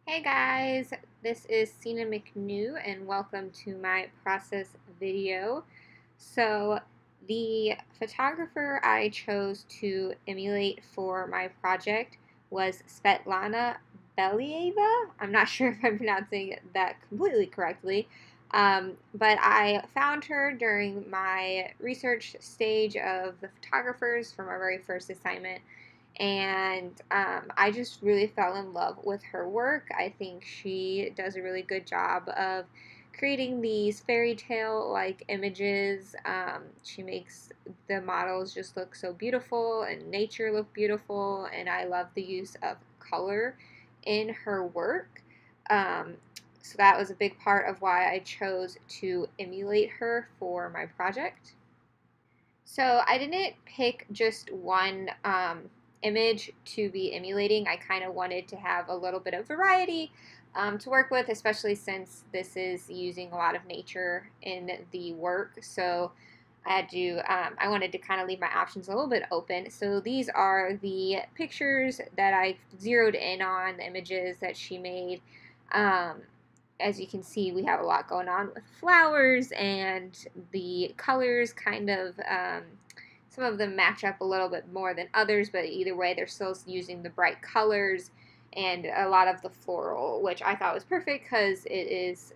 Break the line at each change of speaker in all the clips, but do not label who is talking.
Hey guys, this is Ciena McNew and welcome to my process video. So the photographer I chose to emulate for my project was Svetlana Believa. I'm not sure if I'm pronouncing that completely correctly, but I found her during my research stage of the photographers for my very first assignment, and I just really fell in love with her work. I think she does a really good job of creating these fairy tale like images. She makes the models just look so beautiful and nature look beautiful, and I love the use of color in her work. Um, so that was a big part of why I chose to emulate her for my project. So I didn't pick just one image to be emulating. I kind of wanted to have a little bit of variety to work with, especially since this is using a lot of nature in the work. So I wanted to kind of leave my options a little bit open. So these are the pictures that I zeroed in on, the images that she made. Um, as you can see, we have a lot going on with flowers, and the colors kind of, some of them match up a little bit more than others, but either way, they're still using the bright colors and a lot of the floral, which I thought was perfect because it is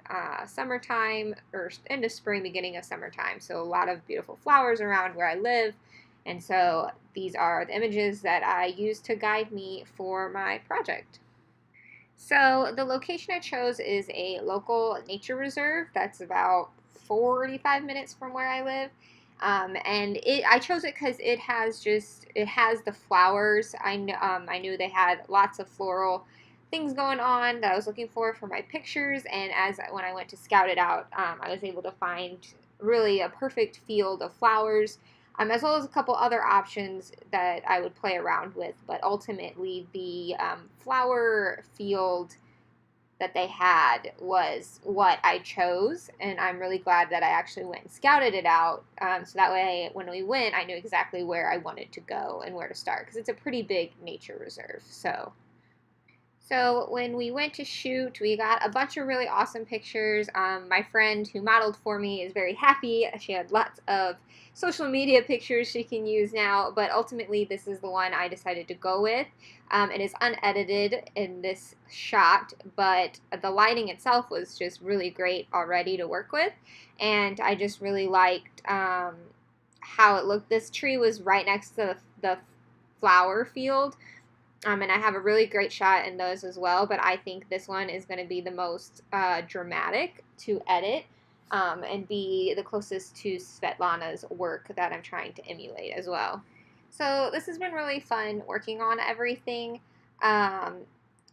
summertime, or end of spring, beginning of summertime. So a lot of beautiful flowers around where I live. And so these are the images that I used to guide me for my project. So the location I chose is a local nature reserve that's about 45 minutes from where I live. I chose it because it has the flowers. I knew they had lots of floral things going on that I was looking for my pictures. And when I went to scout it out, I was able to find really a perfect field of flowers, as well as a couple other options that I would play around with. But ultimately, the flower field that they had was what I chose, and I'm really glad that I actually went and scouted it out. So that way, when we went, I knew exactly where I wanted to go and where to start, because it's a pretty big nature reserve. So when we went to shoot, we got a bunch of really awesome pictures. My friend who modeled for me is very happy. She had lots of social media pictures she can use now, but ultimately this is the one I decided to go with. It is unedited in this shot, but the lighting itself was just really great already to work with, and I just really liked how it looked. This tree was right next to the flower field, and I have a really great shot in those as well, but I think this one is going to be the most dramatic to edit, and be the closest to Svetlana's work that I'm trying to emulate as well. So this has been really fun working on everything, um,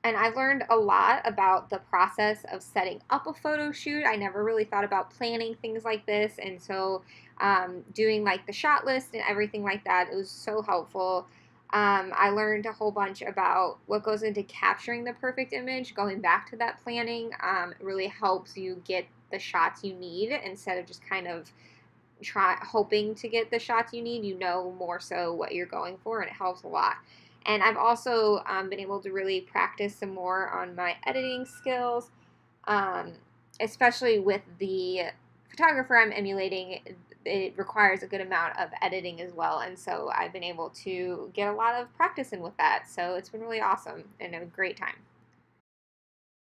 and I learned a lot about the process of setting up a photo shoot. I never really thought about planning things like this, and so doing like the shot list and everything like that, it was so helpful. I learned a whole bunch about what goes into capturing the perfect image. Going back to that planning really helps you get the shots you need instead of just kind of hoping to get the shots you need. You know more so what you're going for, and it helps a lot. And I've also been able to really practice some more on my editing skills, um, especially with the photographer I'm emulating. It requires a good amount of editing as well, and so I've been able to get a lot of practice in with that. So it's been really awesome and a great time.